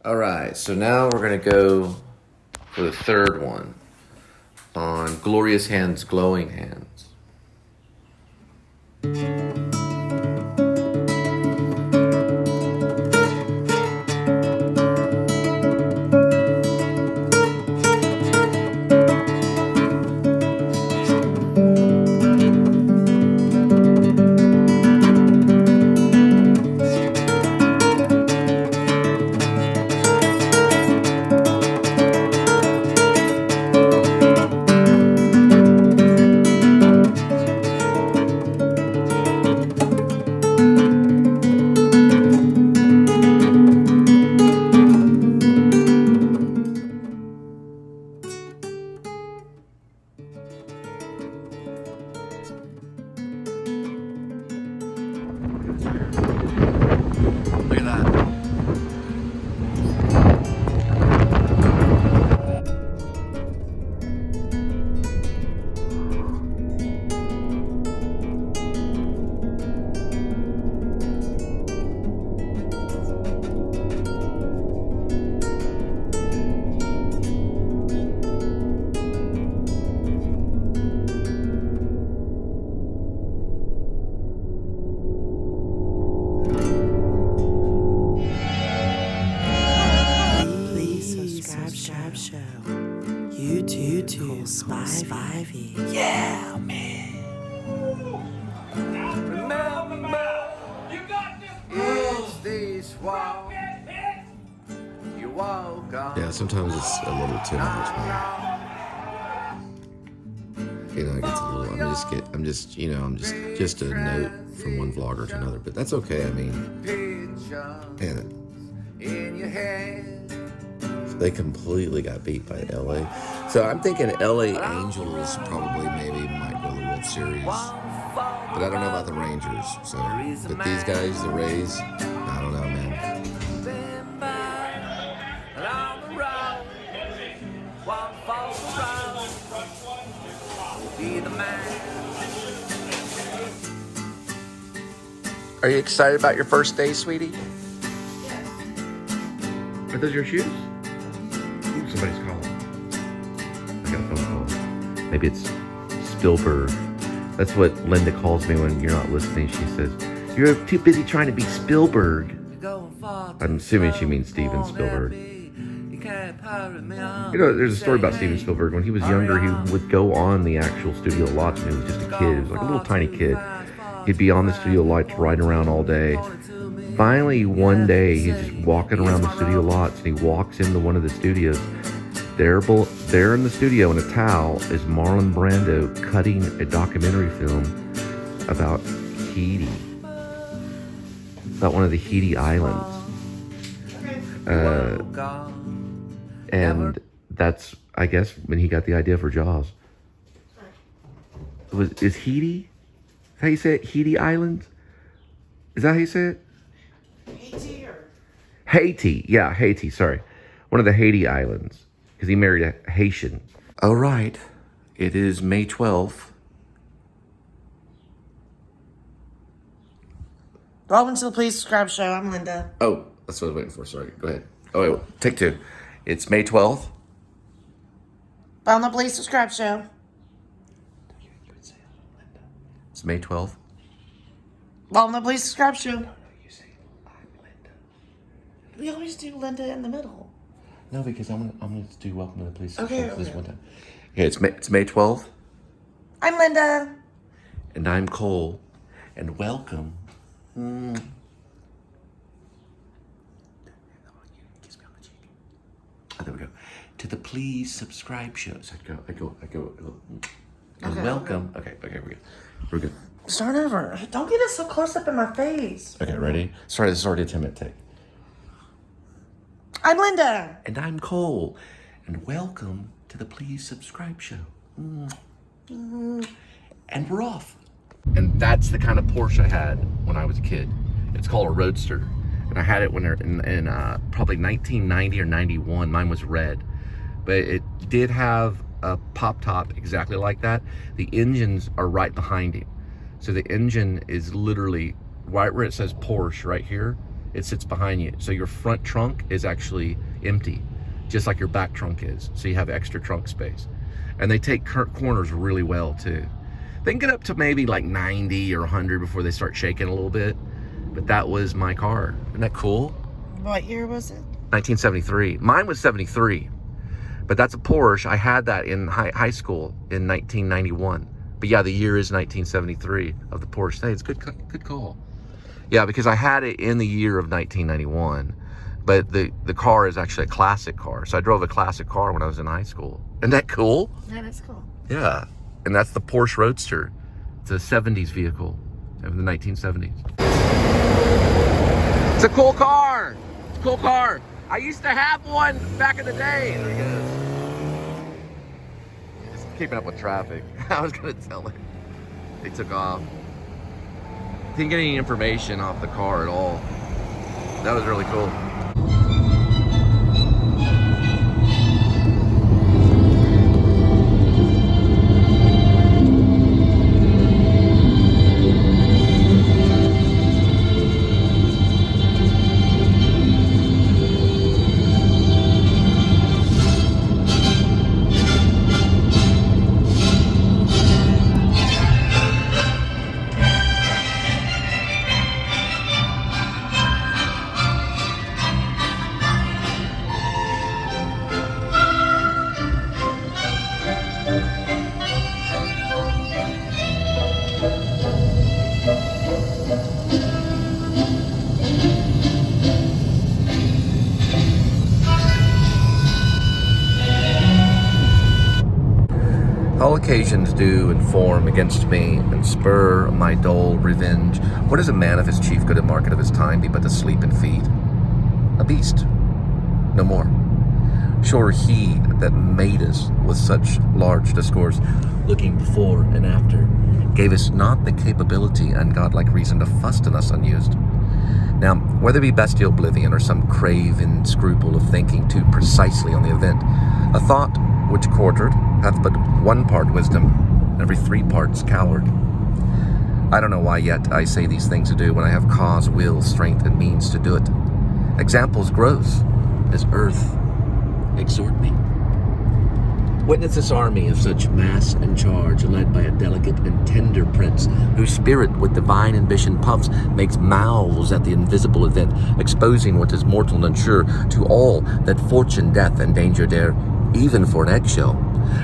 All right, so now we're gonna go for the third one on Glorious Hands, Glowing Hands. Look at that. Subscribe show. YouTube Spivey. Yeah, man. Remember, you got this. Is this wall you walk on? Yeah, sometimes it's a little too much, man. You know, it gets a little. I'm just a note from one vlogger to another, but that's okay. I mean, man, In your head. they completely got beat by LA. So I'm thinking LA Angels probably maybe might go to the World Series, but I don't know about the Rangers. So, but these guys, the Rays, I don't know, man. Are you excited about your first day, sweetie? Are those your shoes? Ooh, somebody's calling. I got a phone call. Maybe it's Spielberg. That's what Linda calls me when you're not listening. She says, "You're too busy trying to be Spielberg." I'm assuming she means Steven Spielberg. You know, there's a story about Steven Spielberg. When he was younger, he would go on the actual studio lots when he was just a kid. He was like a little tiny kid. He'd be on the studio lots riding around all day. Finally, one day, he's just walking around the studio lots, and he walks into one of the studios. There in the studio in a towel is Marlon Brando cutting a documentary film about Haiti, about one of the Haiti islands. And that's, I guess, when he got the idea for Jaws. Is Haiti? Is how you say it? Haiti Island? Is that how you say it? Haiti, yeah, Haiti, sorry. One of the Haiti Islands, because he married a Haitian. All right, it is May 12th. Welcome to the Please Subscribe show. I'm Linda. Oh, that's what I was waiting for, sorry, go ahead. Oh, wait, take two. It's May 12th. On the Please Subscribe show. It's May 12th. On the Please Subscribe show. We always do Linda in the middle. No, because I'm gonna do Welcome to the Police Okay, this okay. one time. Okay, it's May 12th, I'm Linda. and I'm Cole, and welcome. Kiss me on the cheek. Oh, there we go. To the Please Subscribe show. So I go. And Okay, welcome. Okay, we're good. Start over. Don't get it so close up in my face. Okay, ready? Sorry, this is already a 10-minute take. I'm Linda. And I'm Cole, and welcome to the Please Subscribe show. And we're off. And that's the kind of Porsche I had when I was a kid. It's called a Roadster, and I had it when in probably 1990 or 91. Mine was red, but it did have a pop top exactly like that. The engines are right behind him, so the engine is literally right where it says Porsche right here. It sits behind you. So your front trunk is actually empty, just like your back trunk is. So you have extra trunk space. And they take corners really well too. They can get up to maybe like 90 or 100 before they start shaking a little bit. But that was my car. Isn't that cool? What year was it? 1973. Mine was 73. But that's a Porsche. I had that in high school in 1991. But yeah, the year is 1973 of the Porsche. Hey, it's good call. Yeah, because I had it in the year of 1991. But the car is actually a classic car. So I drove a classic car when I was in high school. Isn't that cool? Yeah, that's cool. Yeah. And that's the Porsche Roadster. It's a 70s vehicle of the 1970s. It's a cool car. It's a cool car. I used to have one back in the day. There he goes. Just keeping up with traffic. I was going to tell him. They took off. Didn't get any information off the car at all. That was really cool. All occasions do inform against me and spur my dull revenge. What is a man of his chief good and market of his time be but to sleep and feed? A beast, no more. Sure, he that made us with such large discourse, looking before and after, gave us not the capability and godlike reason to fuss in us unused. Now, whether it be bestial oblivion or some craven scruple of thinking too precisely on the event, a thought which quartered hath but one part wisdom, every 3 parts coward. I don't know why yet I say these things to do when I have cause, will, strength, and means to do it. Examples gross as earth exhort me. Witness this army of such mass and charge, led by a delicate and tender prince, whose spirit with divine ambition puffs, makes mouths at the invisible event, exposing what is mortal and unsure to all that fortune, death, and danger dare, even for an eggshell.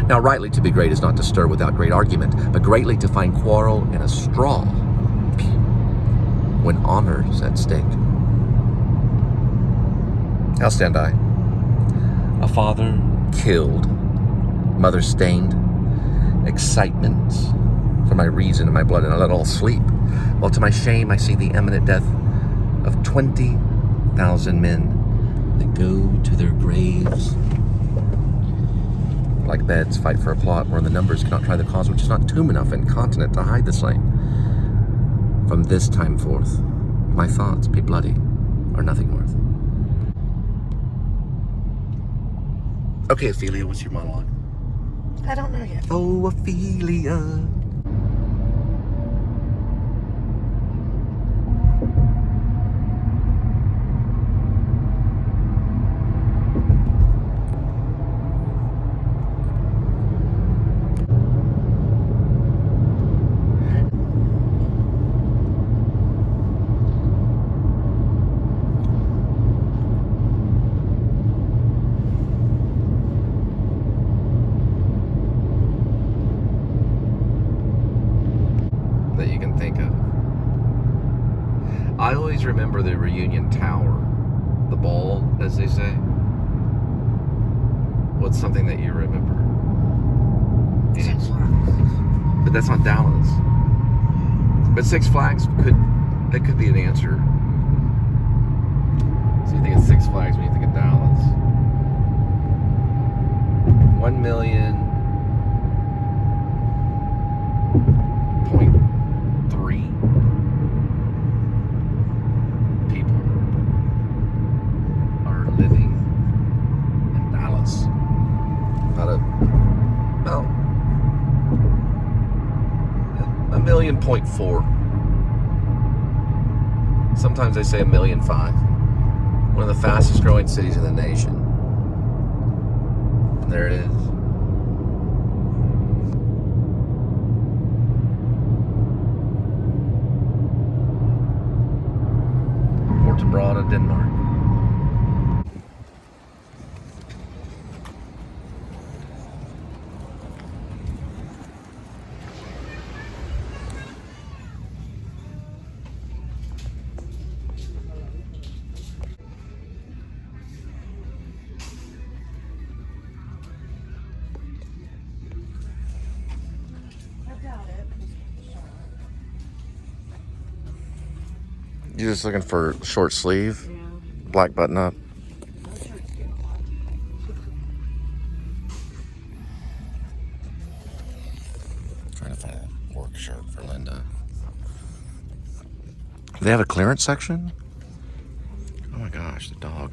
Now rightly to be great is not to stir without great argument, but greatly to find quarrel in a straw, when honor's at stake. How stand I? A father killed, mother stained, excitement for my reason and my blood, and I let all sleep, while to my shame I see the imminent death of 20,000 men that go to their graves. Like beds fight for a plot wherein the numbers cannot try the cause, which is not tomb enough and continent to hide the slain. From this time forth, my thoughts, be bloody, are nothing worth. Okay, Ophelia, what's your monologue? I don't know yet. Oh, Ophelia. That you can think of. I always remember the reunion tower, the ball, as they say. What's something that you remember? Six Flags. But that's not Dallas. But Six Flags could be an answer. So you think of Six Flags when you think of Dallas. 1 million. .3 people are living in Dallas. About a 1.4 million. Sometimes they say 1.5 million. One of the fastest growing cities in the nation. And there it is. Fortinbras, Denmark. You're just looking for short sleeve, black button up. Trying to find a work shirt for Linda. Do they have a clearance section? Oh my gosh, the dog.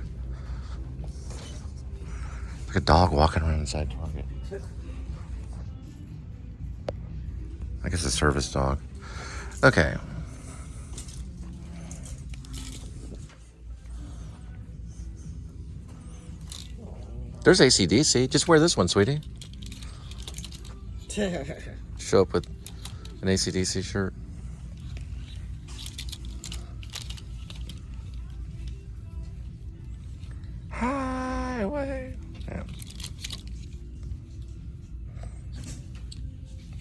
Like a dog walking around inside Target. I guess a service dog. Okay. There's AC/DC. Just wear this one, sweetie. Show up with an AC/DC shirt. Highway. Yeah.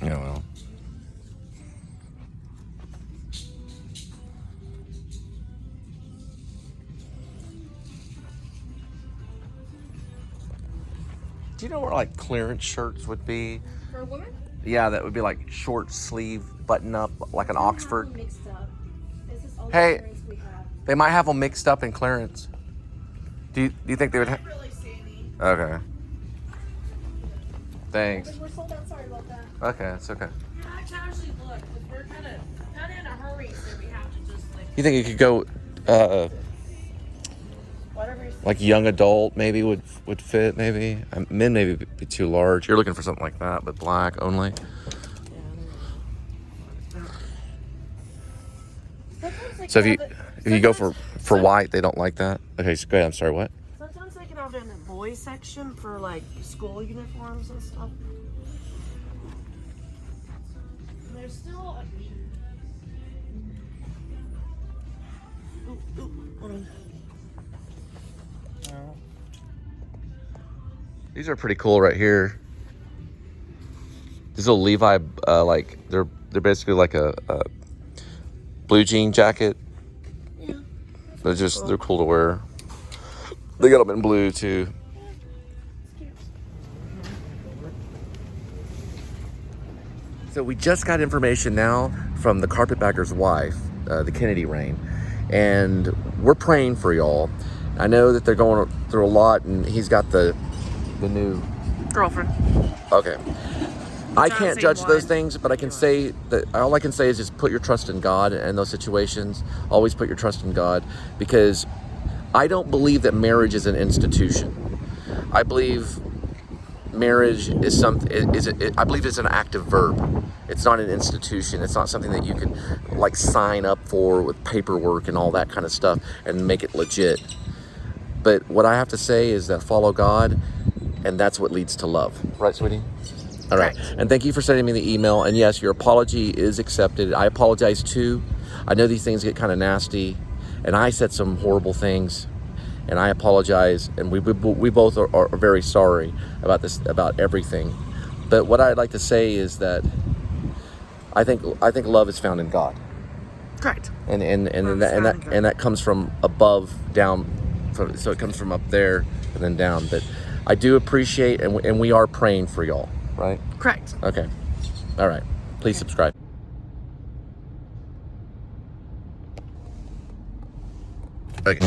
Yeah, well. Do you know where like clearance shirts would be? For a woman? Yeah, that would be like short sleeve, button up, like an Oxford. Mixed up. This is all the Hey, clearance we have. they might have them mixed up in clearance. Do you think they would have? Really see any. Okay. Thanks. We're sold out. Sorry about that. Okay, it's okay. Yeah, I casually look, because we're kind of in a hurry, so we have to just like You think you could go, whatever you like young adult maybe would fit maybe? Men maybe be too large. You're looking for something like that, but black only. So if you go for white, they don't like that. Okay, so go ahead. I'm sorry. What? Sometimes they can have it in the boys section for like school uniforms and stuff. There's still a These are pretty cool right here. These little Levi, like they're basically like a blue jean jacket. Yeah. They're cool to wear. They got them in blue too. So we just got information now from the carpetbagger's wife, the Kennedy reign, and we're praying for y'all. I know that they're going through a lot, and he's got the new girlfriend. Okay. I can't Jazzy judge those one. things, but I can say that all I can say is just put your trust in God in those situations. Always put your trust in God, because I don't believe that marriage is an institution. I believe marriage is something. I believe it's an active verb. It's not an institution. It's not something that you can like sign up for with paperwork and all that kind of stuff and make it legit. But what I have to say is that follow God, and that's what leads to love. Right, sweetie? All right. And thank you for sending me the email. And yes, your apology is accepted. I apologize too. I know these things get kind of nasty, and I said some horrible things, and I apologize. And we both are very sorry about this, about everything. But what I'd like to say is that I think love is found in God. Correct. And that comes from above down. So it comes from up there and then down. But I do appreciate, and we are praying for y'all, right? Correct. Okay. All right. Please subscribe. Okay.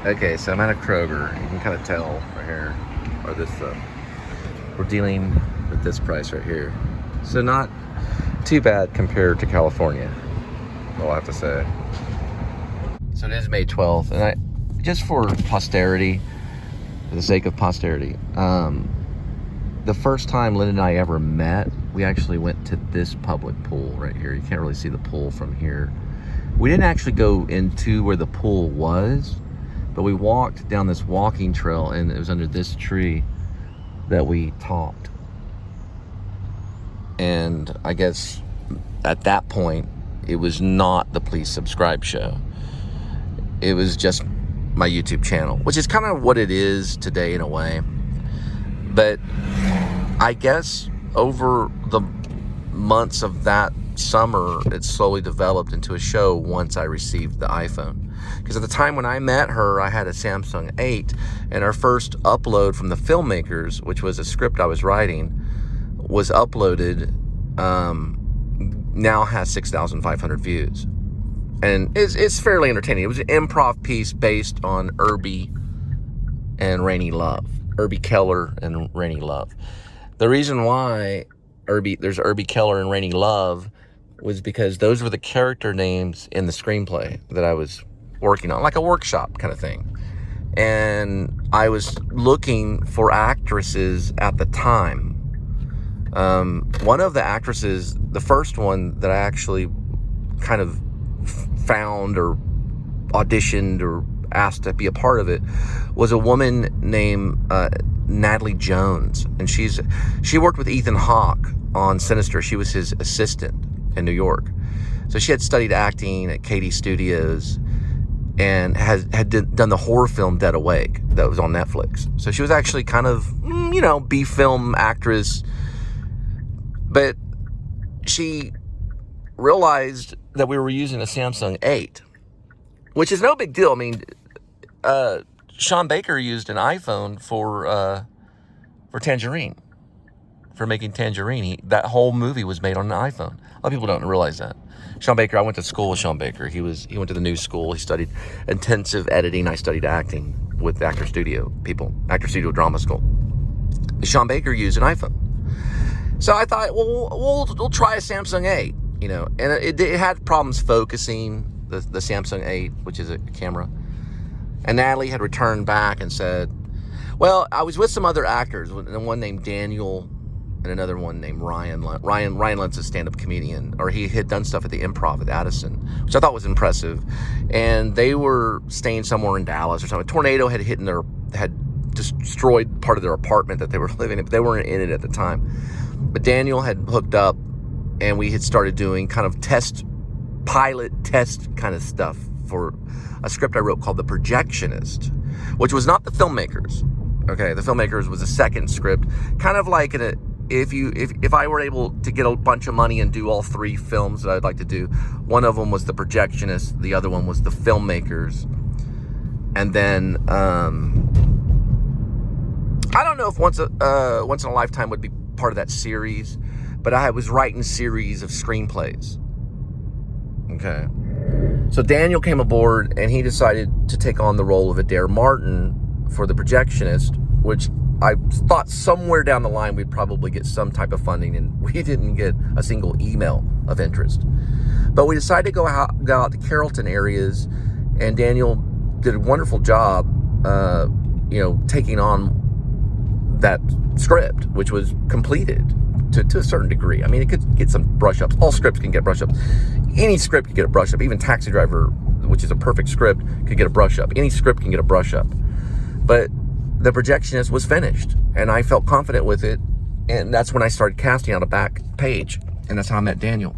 Okay, so I'm at a Kroger. You can kind of tell right here, or this, we're dealing with this price right here. So not too bad compared to California, I'll have to say. So it is May 12th, and just for posterity, for the sake of posterity, the the first time Linda and I ever met, we actually went to this public pool right here. You can't really see the pool from here. We didn't actually go into where the pool was, but we walked down this walking trail, and it was under this tree that we talked. And I guess at that point, it was not the Please Subscribe show. It was just my YouTube channel, which is kind of what it is today in a way. But I guess over the months of that summer, it slowly developed into a show once I received the iPhone. Because at the time when I met her, I had a Samsung 8, and our first upload from the Filmmakers, which was a script I was writing, was uploaded, now has 6,500 views. And it's fairly entertaining. It was an improv piece based on Irby and Rainey Love. Irby Keller and Rainey Love. The reason why there's Irby Keller and Rainey Love was because those were the character names in the screenplay that I was working on, like a workshop kind of thing. And I was looking for actresses at the time. One of the actresses, the first one that I actually kind of found or auditioned or asked to be a part of it, was a woman named Natalie Jones, and she worked with Ethan Hawke on Sinister. She was his assistant in New York, so she had studied acting at Katie Studios and had done the horror film Dead Awake that was on Netflix. So she was actually kind of B film actress, but she realized that we were using a Samsung 8, which is no big deal. I mean, Sean Baker used an iPhone for Tangerine, for making Tangerine. That whole movie was made on an iPhone. A lot of people don't realize that. Sean Baker, I went to school with Sean Baker. He went to the new school. He studied intensive editing. I studied acting with Actor Studio people, Actor Studio Drama School. Sean Baker used an iPhone. So I thought, well, we'll try a Samsung 8, and it had problems focusing, the Samsung 8, which is a camera. And Natalie had returned back and said, well, I was with some other actors, one named Daniel and another one named Ryan. Ryan Lunt's a stand-up comedian, or he had done stuff at the Improv at Addison, which I thought was impressive. And they were staying somewhere in Dallas or something. A tornado had hit had destroyed part of their apartment that they were living in, but they weren't in it at the time. But Daniel had hooked up, and we had started doing kind of pilot test kind of stuff for a script I wrote called The Projectionist, which was not The Filmmakers. Okay, The Filmmakers was a second script, kind of like if I were able to get a bunch of money and do all three films that I'd like to do, one of them was The Projectionist, the other one was The Filmmakers, and then I don't know if once in a lifetime would be part of that series, but I was writing a series of screenplays. Okay. So Daniel came aboard, and he decided to take on the role of Adair Martin for The Projectionist, which I thought somewhere down the line we'd probably get some type of funding, and we didn't get a single email of interest. But we decided to go out to Carrollton areas, and Daniel did a wonderful job, taking on that script, which was completed to a certain degree. I mean, it could get some brush-ups. All scripts can get brush-ups. Any script can get a brush-up. Even Taxi Driver, which is a perfect script, could get a brush-up. Any script can get a brush-up. But The Projectionist was finished, and I felt confident with it, and that's when I started casting on a back page, and that's how I met Daniel.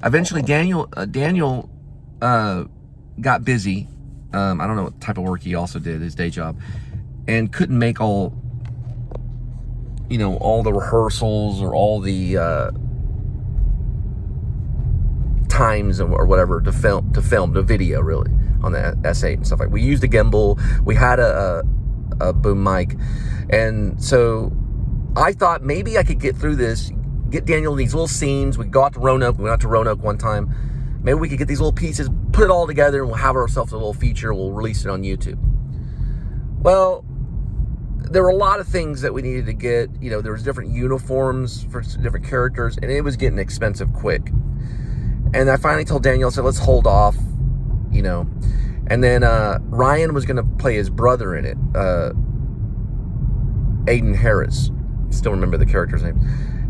Eventually, Daniel got busy. I don't know what type of work he also did, his day job, and couldn't make all the rehearsals or all the times or whatever to film the video, really, on the S8 and stuff like that. We used a gimbal. We had a boom mic, and so I thought maybe I could get through this, get Daniel in these little scenes. We go out to Roanoke. We went out to Roanoke one time. Maybe we could get these little pieces, put it all together, and we'll have ourselves a little feature. We'll release it on YouTube. Well, there were a lot of things that we needed to get. There was different uniforms for different characters, and it was getting expensive quick. And I finally told Daniel, I said, let's hold off, And then Ryan was going to play his brother in it, Aiden Harris. still remember the character's name.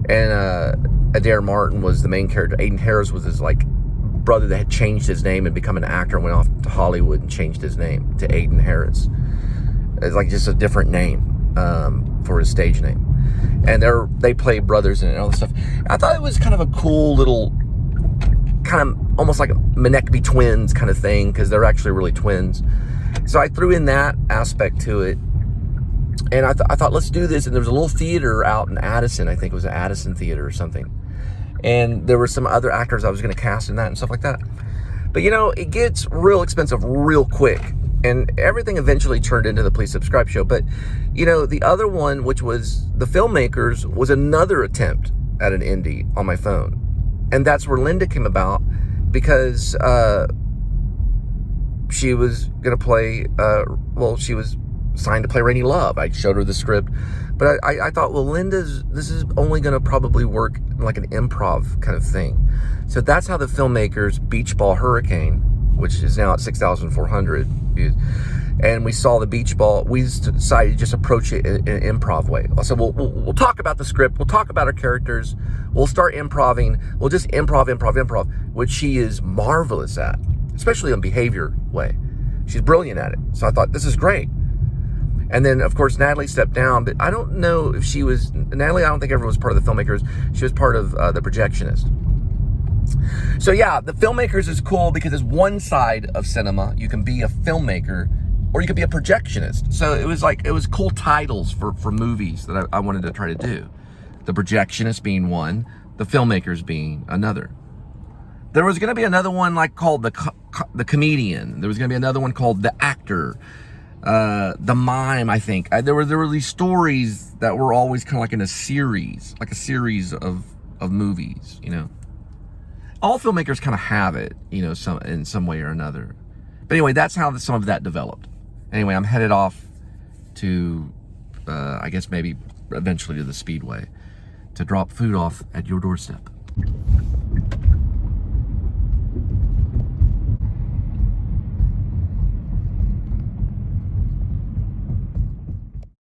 And Adair Martin was the main character. Aiden Harris was his like brother that had changed his name and become an actor and went off to Hollywood and changed his name to Aiden Harris. It's like just a different name for his stage name. And they play brothers and all this stuff. I thought it was kind of a cool little, kind of almost like a Menechbe twins kind of thing, because they're actually really twins. So I threw in that aspect to it. And I thought, let's do this. And there was a little theater out in Addison. I think it was an Addison theater or something. And there were some other actors I was going to cast in that and stuff like that. But, you know, it gets real expensive real quick. And everything eventually turned into the Please Subscribe show. But, you know, the other one, which was The Filmmakers, was another attempt at an indie on my phone. And that's where Linda came about, because she was going to play, she was signed to play Rainy Love. I showed her the script. But I thought, well, this is only going to probably work like an improv kind of thing. So that's how The Filmmakers Beach Ball Hurricane, which is now at 6,400 views. And we saw the beach ball. We decided to just approach it in an improv way. So we'll talk about the script. We'll talk about our characters. We'll start improving. We'll just improv, which she is marvelous at, especially in behavior way. She's brilliant at it. So I thought, this is great. And then, of course, Natalie stepped down, but I don't know if Natalie, I don't think ever was part of The Filmmakers. She was part of The Projectionist. So yeah, The Filmmakers is cool because it's one side of cinema. You can be a filmmaker or you could be a projectionist. So it was cool titles for movies that I wanted to try to do. The Projectionist being one, The Filmmakers being another. There was going to be another one called the Comedian. There was going to be another one called The Actor. The Mime, I think. There were these stories that were always kind of like in a series, of movies, you know. All filmmakers kind of have it, you know, in some way or another. But anyway, that's how some of that developed. Anyway, I'm headed off to, I guess maybe eventually to the Speedway to drop food off at your doorstep.